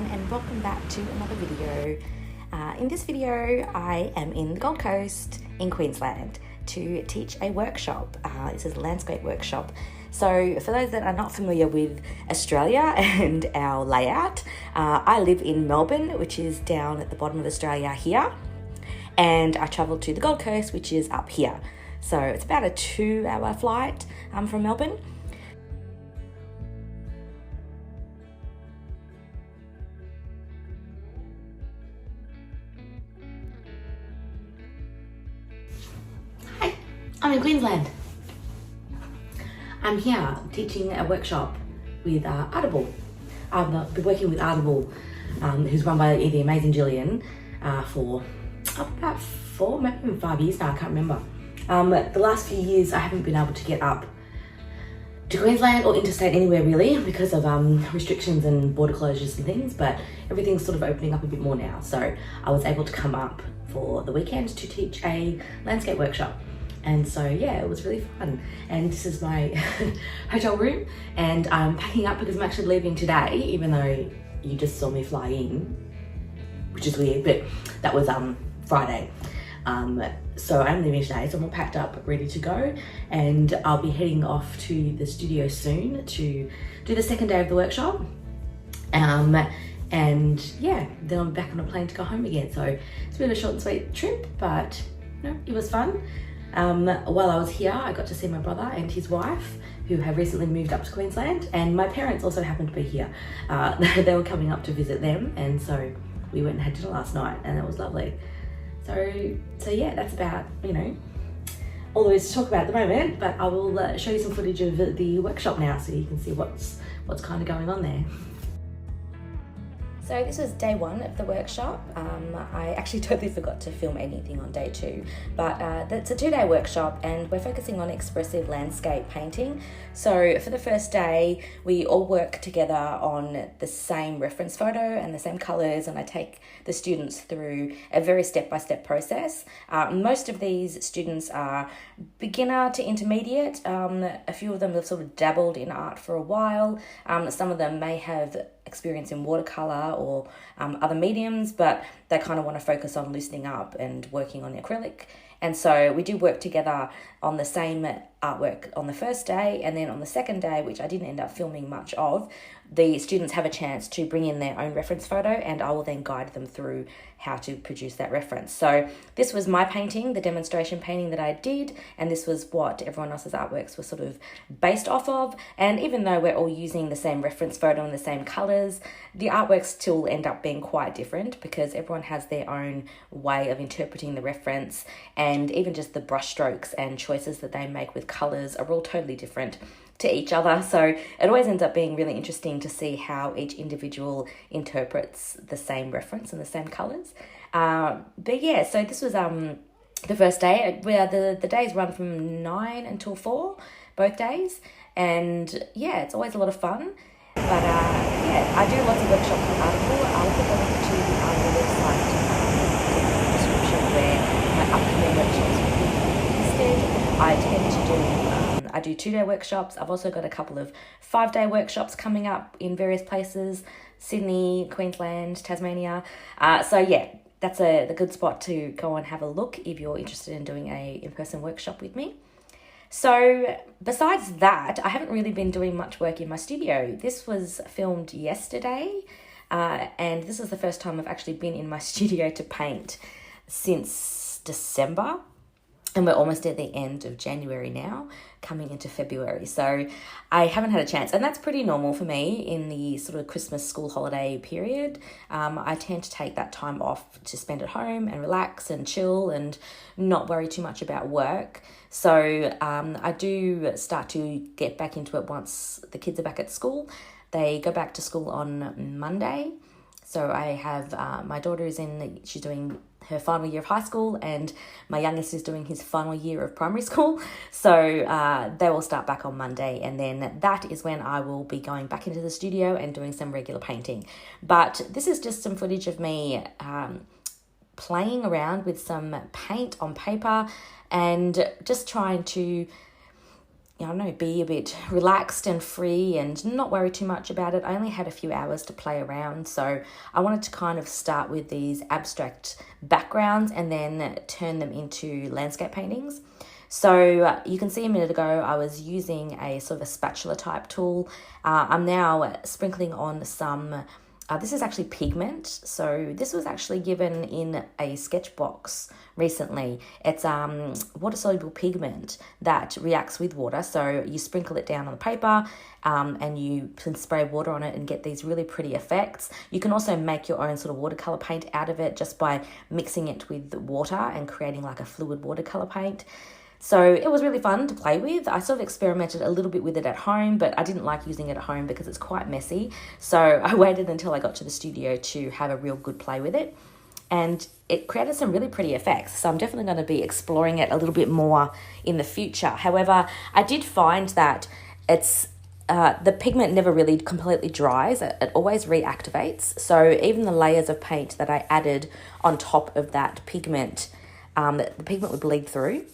everyone, and welcome back to another video. In this video I am in the Gold Coast in Queensland to teach a workshop. This is a landscape workshop. So for those that are not familiar with Australia and our layout, I live in Melbourne, which is down at the bottom of Australia here, and I travel to the Gold Coast, which is up here. So it's about a 2-hour flight from Melbourne. I'm in Queensland. I'm here teaching a workshop with Artable. I've been working with Artable, who's run by the amazing Gillian, for about 4, maybe even 5 years now, I can't remember. The last few years I haven't been able to get up to Queensland or interstate anywhere really because of restrictions and border closures and things, but everything's sort of opening up a bit more now. So I was able to come up for the weekend to teach a landscape workshop. And so yeah, it was really fun. And this is my hotel room, and I'm packing up because I'm actually leaving today, even though you just saw me fly in, which is weird, but that was Friday. So I'm leaving today, so I'm all packed up, ready to go, and I'll be heading off to the studio soon to do the second day of the workshop. And yeah, then I'm back on a plane to go home again. So it's been a short and sweet trip, but no, it was fun. While I was here, I got to see my brother and his wife, who have recently moved up to Queensland, and my parents also happened to be here. They were coming up to visit them, and so we went and had dinner last night, and it was lovely. So yeah, that's about, all there is to talk about at the moment, but I will show you some footage of the workshop now so you can see what's kind of going on there. So this was day 1 of the workshop. I actually totally forgot to film anything on day 2, but it's a 2-day workshop and we're focusing on expressive landscape painting. So for the first day, we all work together on the same reference photo and the same colors, and I take the students through a very step-by-step process. Most of these students are beginner to intermediate. A few of them have sort of dabbled in art for a while. Some of them may have experience in watercolor or other mediums, but they kind of want to focus on loosening up and working on acrylic. And so we do work together on the same artwork on the first day, and then on the second day, which I didn't end up filming much of, the students have a chance to bring in their own reference photo, and I will then guide them through how to produce that reference. So this was my painting, the demonstration painting that I did, and this was what everyone else's artworks were sort of based off of. And even though we're all using the same reference photo and the same colors, the artworks still end up being quite different because everyone has their own way of interpreting the reference, and even just the brush strokes and choices that they make with colors are all totally different to each other. So it always ends up being really interesting to see how each individual interprets the same reference and the same colors. But yeah, so this was the first day. The days run from 9 until 4, both days. And yeah, it's always a lot of fun. But yeah, I do lots of workshops with Artable. I'll put the link to the Artable website in the description where my upcoming workshops will be listed. I tend to do I do 2-day workshops. I've also got a couple of 5-day workshops coming up in various places: Sydney, Queensland, Tasmania. So yeah, that's a good spot to go and have a look if you're interested in doing a in-person workshop with me. So besides that, I haven't really been doing much work in my studio. This was filmed yesterday, and this is the first time I've actually been in my studio to paint since December. And we're almost at the end of January now, coming into February. So I haven't had a chance. And that's pretty normal for me in the sort of Christmas school holiday period. I tend to take that time off to spend at home and relax and chill and not worry too much about work. So I do start to get back into it once the kids are back at school. They go back to school on Monday. So I have my daughter she's doing her final year of high school, and my youngest is doing his final year of primary school. So they will start back on Monday, and then that is when I will be going back into the studio and doing some regular painting. But this is just some footage of me playing around with some paint on paper and just trying to I don't know, be a bit relaxed and free and not worry too much about it. I only had a few hours to play around, so I wanted to kind of start with these abstract backgrounds and then turn them into landscape paintings. So you can see a minute ago I was using a sort of a spatula type tool. I'm now sprinkling on some, this is actually pigment. So this was actually given in a sketch box recently. It's water-soluble pigment that reacts with water. So you sprinkle it down on the paper and you can spray water on it and get these really pretty effects. You can also make your own sort of watercolor paint out of it just by mixing it with water and creating like a fluid watercolor paint. So it was really fun to play with. I sort of experimented a little bit with it at home, but I didn't like using it at home because it's quite messy. So I waited until I got to the studio to have a real good play with it. And it created some really pretty effects. So I'm definitely going to be exploring it a little bit more in the future. However, I did find that it's the pigment never really completely dries. It always reactivates. So even the layers of paint that I added on top of that pigment, the pigment would bleed through.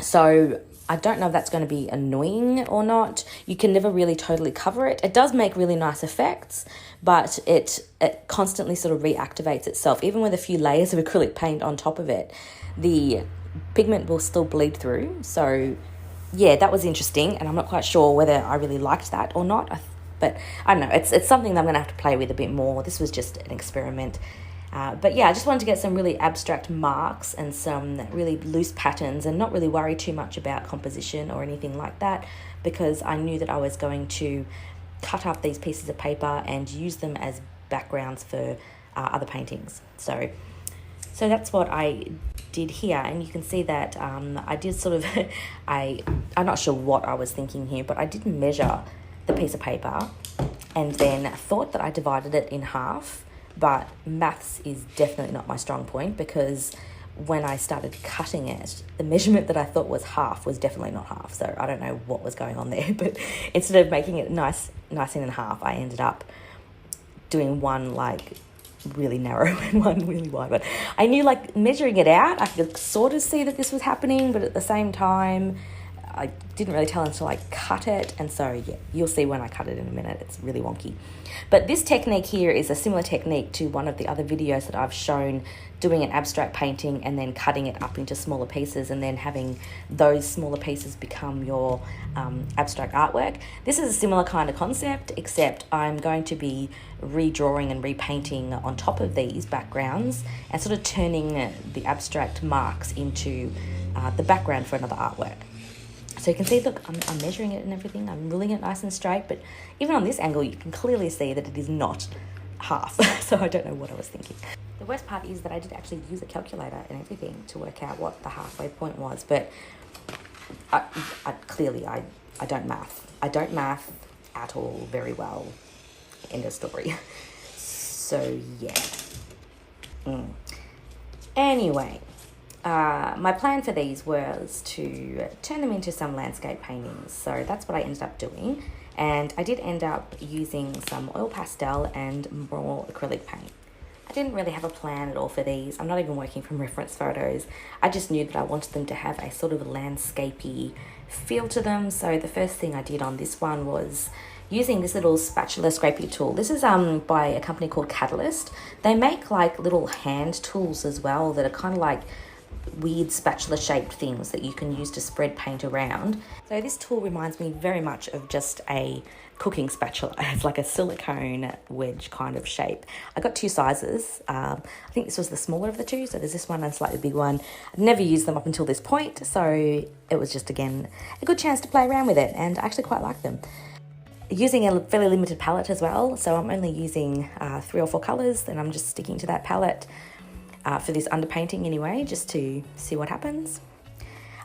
So I don't know if that's going to be annoying or not. You can never really totally cover it. It does make really nice effects, but it constantly sort of reactivates itself. Even with a few layers of acrylic paint on top of it, the pigment will still bleed through. So yeah, that was interesting, and I'm not quite sure whether I really liked that or not. But I don't know, it's something that I'm going to have to play with a bit more. This was just an experiment. But yeah, I just wanted to get some really abstract marks and some really loose patterns and not really worry too much about composition or anything like that, because I knew that I was going to cut up these pieces of paper and use them as backgrounds for other paintings. So that's what I did here, and you can see that I did sort of, I'm not sure what I was thinking here, but I did measure the piece of paper and then thought that I divided it in half. But maths is definitely not my strong point, because when I started cutting it, the measurement that I thought was half was definitely not half. So I don't know what was going on there, but instead of making it nice in half, I ended up doing one like really narrow and one really wide. But I knew, like, measuring it out, I could sort of see that this was happening, but at the same time, I didn't really tell until I cut it. And so, yeah, you'll see when I cut it in a minute. It's really wonky. But this technique here is a similar technique to one of the other videos that I've shown, doing an abstract painting and then cutting it up into smaller pieces and then having those smaller pieces become your abstract artwork. This is a similar kind of concept, except I'm going to be redrawing and repainting on top of these backgrounds and sort of turning the abstract marks into the background for another artwork. So you can see, look, I'm measuring it and everything. I'm ruling it nice and straight, but even on this angle, you can clearly see that it is not half. So I don't know what I was thinking. The worst part is that I did actually use a calculator and everything to work out what the halfway point was, but I don't math. I don't math at all very well. End of story. So yeah. Anyway. My plan for these was to turn them into some landscape paintings. So that's what I ended up doing. And I did end up using some oil pastel and more acrylic paint. I didn't really have a plan at all for these. I'm not even working from reference photos. I just knew that I wanted them to have a sort of landscapey feel to them. So the first thing I did on this one was using this little spatula scrapey tool. This is by a company called Catalyst. They make like little hand tools as well that are kind of like weird spatula shaped things that you can use to spread paint around. So this tool reminds me very much of just a cooking spatula. It's like a silicone wedge kind of shape. I got two sizes. I think this was the smaller of the two, so there's this one and a slightly big one. I've never used them up until this point, so it was just, again, a good chance to play around with it, and I actually quite like them. Using a fairly limited palette as well, so I'm only using 3 or 4 colours, and I'm just sticking to that palette for this underpainting anyway, just to see what happens.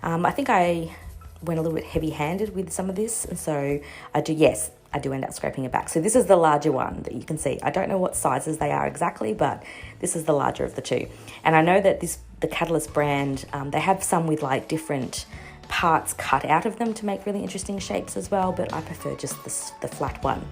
I think I went a little bit heavy-handed with some of this, and so I do end up scraping it back. So this is the larger one that you can see. I don't know what sizes they are exactly, but this is the larger of the two. And I know that the Catalyst brand, they have some with like different parts cut out of them to make really interesting shapes as well, but I prefer just the flat one.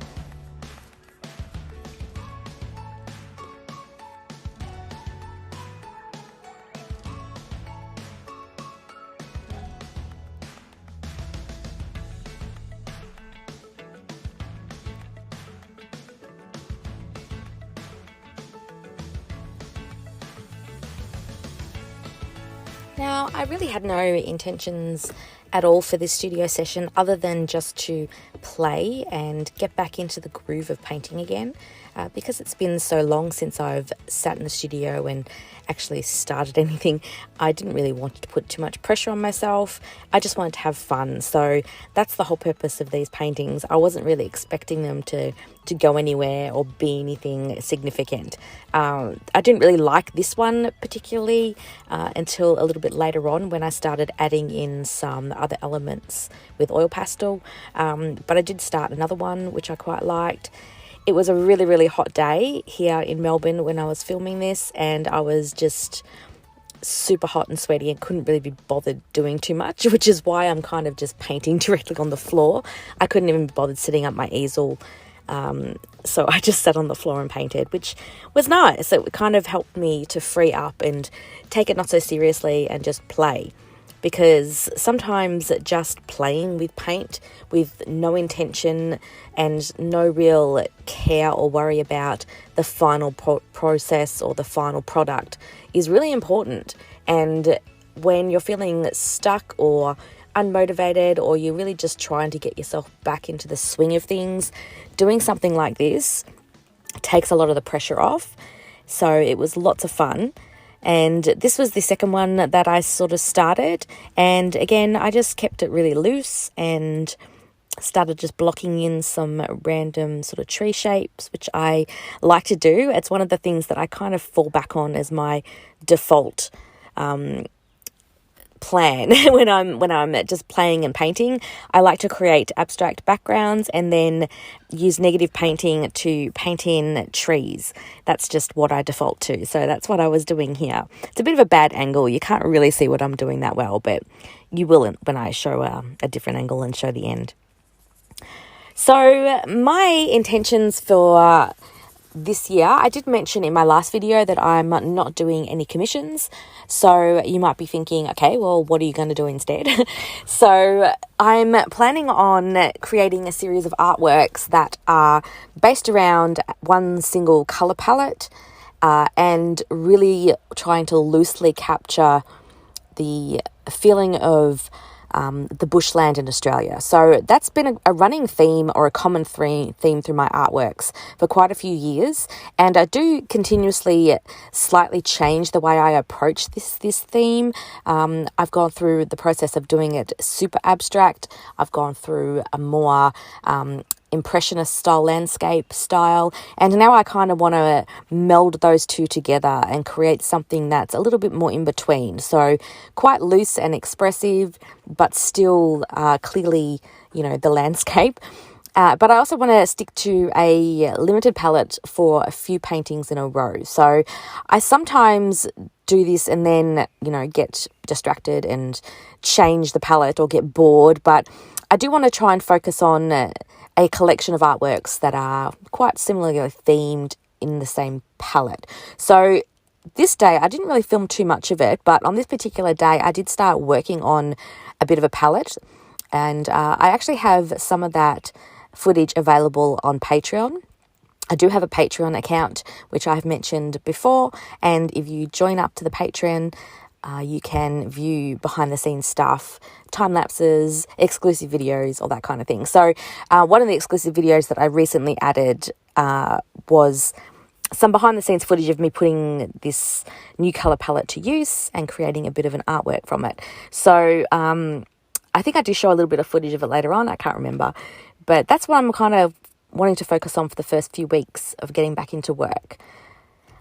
Now, I really had no intentions at all for this studio session other than just to play and get back into the groove of painting again. Because it's been so long since I've sat in the studio and actually started anything, I didn't really want to put too much pressure on myself. I just wanted to have fun. So that's the whole purpose of these paintings. I wasn't really expecting them to go anywhere or be anything significant. I didn't really like this one particularly until a little bit later on when I started adding in some other elements with oil pastel. But I did start another one which I quite liked. It was a really, really hot day here in Melbourne when I was filming this, and I was just super hot and sweaty and couldn't really be bothered doing too much, which is why I'm kind of just painting directly on the floor. I couldn't even be bothered setting up my easel, so I just sat on the floor and painted, which was nice. It kind of helped me to free up and take it not so seriously and just play. Because sometimes just playing with paint with no intention and no real care or worry about the final process or the final product is really important. And when you're feeling stuck or unmotivated, or you're really just trying to get yourself back into the swing of things, doing something like this takes a lot of the pressure off. So it was lots of fun. And this was the second one that I sort of started. And again, I just kept it really loose and started just blocking in some random sort of tree shapes, which I like to do. It's one of the things that I kind of fall back on as my default plan when I'm just playing and painting. I like to create abstract backgrounds and then use negative painting to paint in trees. That's just what I default to. So that's what I was doing here. It's a bit of a bad angle. You can't really see what I'm doing that well, but you will when I show a different angle and show the end. So my intentions for this year, I did mention in my last video that I'm not doing any commissions. So you might be thinking, okay, well, what are you going to do instead? So I'm planning on creating a series of artworks that are based around one single color palette and really trying to loosely capture the feeling of the bushland in Australia. So that's been a running theme or a common theme through my artworks for quite a few years. And I do continuously slightly change the way I approach this theme. I've gone through the process of doing it super abstract. I've gone through a more impressionist style landscape style, and now I kind of want to meld those two together and create something that's a little bit more in between, so quite loose and expressive but still clearly, the landscape. But I also want to stick to a limited palette for a few paintings in a row. So I sometimes do this and then, get distracted and change the palette or get bored. But I do want to try and focus on a collection of artworks that are quite similarly themed in the same palette. So this day, I didn't really film too much of it, but on this particular day, I did start working on a bit of a palette. And I actually have some of that footage available on Patreon. I do have a Patreon account, which I've mentioned before. And if you join up to the Patreon, you can view behind the scenes stuff, time lapses, exclusive videos, all that kind of thing. So one of the exclusive videos that I recently added was some behind the scenes footage of me putting this new color palette to use and creating a bit of an artwork from it. So I think I do show a little bit of footage of it later on. I can't remember. But that's what I'm kind of wanting to focus on for the first few weeks of getting back into work.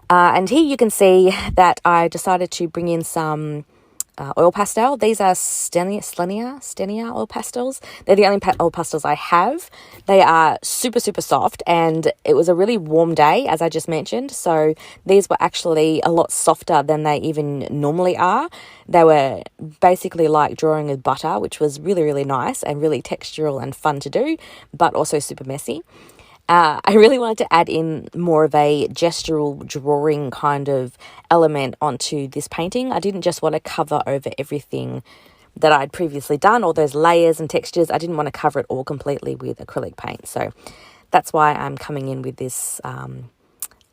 And here you can see that I decided to bring in some oil pastel. These are Stenia oil pastels. They're the only oil pastels I have. They are super, super soft, and it was a really warm day, as I just mentioned. So these were actually a lot softer than they even normally are. They were basically like drawing with butter, which was really, really nice and really textural and fun to do, but also super messy. I really wanted to add in more of a gestural drawing kind of element onto this painting. I didn't just want to cover over everything that I'd previously done, all those layers and textures. I didn't want to cover it all completely with acrylic paint. So that's why I'm coming in with this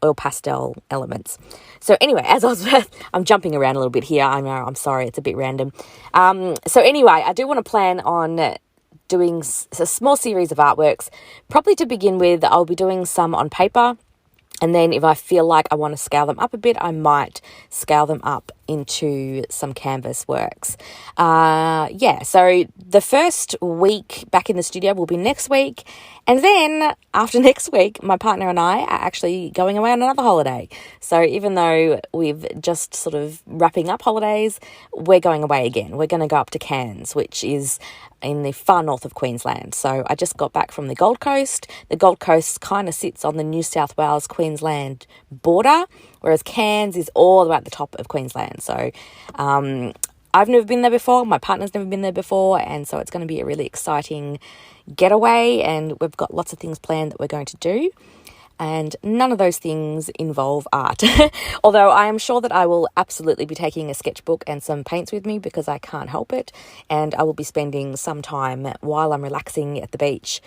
oil pastel elements. So anyway, as I was, I'm jumping around a little bit here. I know, I'm sorry, it's a bit random. So anyway, I do want to plan on doing a small series of artworks. Probably to begin with, I'll be doing some on paper. And then if I feel like I want to scale them up a bit, I might scale them up into some canvas works. So the first week back in the studio will be next week. And then after next week, my partner and I are actually going away on another holiday. So even though we've just sort of wrapping up holidays, we're going away again. We're going to go up to Cairns, which is in the far north of Queensland. So I just got back from the Gold Coast. The Gold Coast kind of sits on the New South Wales Queensland border, whereas Cairns is all the way at the top of Queensland. So I've never been there before. My partner's never been there before. And so it's going to be a really exciting getaway. And we've got lots of things planned that we're going to do. And none of those things involve art. Although I am sure that I will absolutely be taking a sketchbook and some paints with me because I can't help it. And I will be spending some time while I'm relaxing at the beach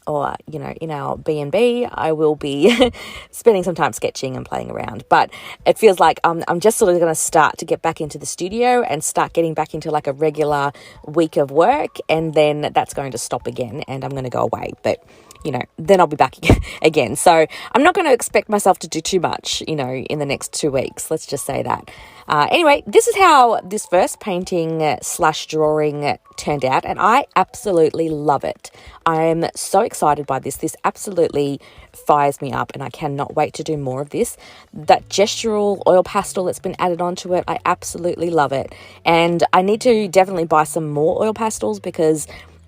or, you know, in our B&B, I will be spending some time sketching and playing around. But it feels like I'm just sort of going to start to get back into the studio and start getting back into like a regular week of work. And then that's going to stop again and I'm going to go away. But you know, then I'll be back again. So I'm not going to expect myself to do too much, you know, in the next 2 weeks. Let's just say that. Anyway, this is how this first painting / drawing turned out. And I absolutely love it. I'm so excited by this. This absolutely fires me up and I cannot wait to do more of this. That gestural oil pastel that's been added onto it, I absolutely love it. And I need to definitely buy some more oil pastels because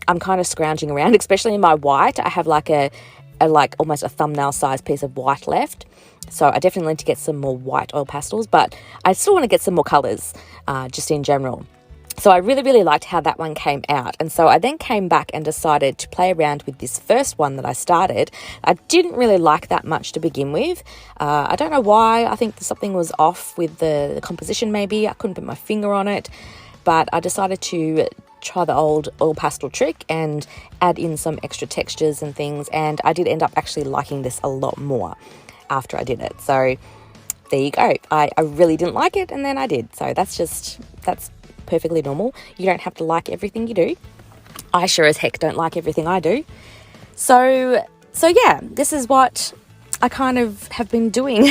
I'm kind of scrounging around, especially in my white. I have like a almost a thumbnail size piece of white left. So I definitely need to get some more white oil pastels, but I still want to get some more colors just in general. So I really, really liked how that one came out. And so I then came back and decided to play around with this first one that I started. I didn't really like that much to begin with. I don't know why. I think something was off with the composition maybe. I couldn't put my finger on it. But I decided to try the old oil pastel trick and add in some extra textures and things, and I did end up actually liking this a lot more after I did it. So there you go. I really didn't like it and then I did. So that's perfectly normal. You don't have to like everything you do. I sure as heck don't like everything I do. So yeah, this is what I kind of have been doing.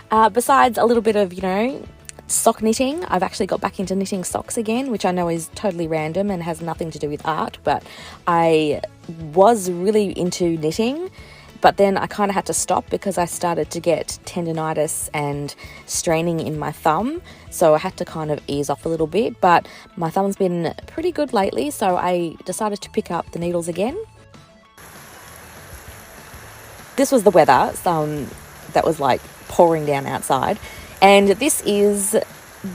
Besides a little bit of, you know, sock knitting. I've actually got back into knitting socks again, which I know is totally random and has nothing to do with art, but I was really into knitting, but then I kind of had to stop because I started to get tendinitis and straining in my thumb, so I had to kind of ease off a little bit, but my thumb's been pretty good lately, so I decided to pick up the needles again. This was the weather, that was like pouring down outside. And this is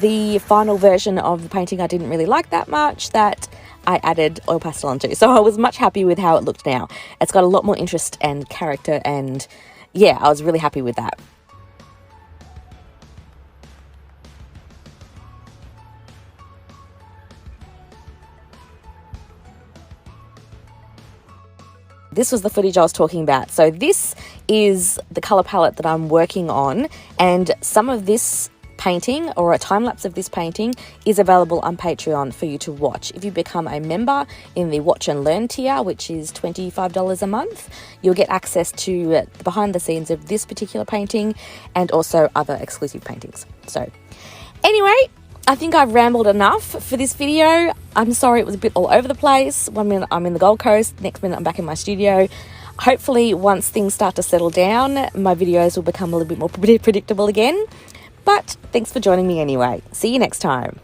the final version of the painting I didn't really like that much that I added oil pastel onto. So I was much happy with how it looked now. It's got a lot more interest and character and yeah, I was really happy with that. This was the footage I was talking about. So this is the color palette that I'm working on, and some of this painting or a time lapse of this painting is available on Patreon for you to watch. If you become a member in the Watch and Learn tier, which is $25 a month, you'll get access to the behind the scenes of this particular painting and also other exclusive paintings. So anyway, I think I've rambled enough for this video. I'm sorry it was a bit all over the place. 1 minute I'm in the Gold Coast, next minute I'm back in my studio. Hopefully once things start to settle down, my videos will become a little bit more predictable again. But thanks for joining me anyway. See you next time.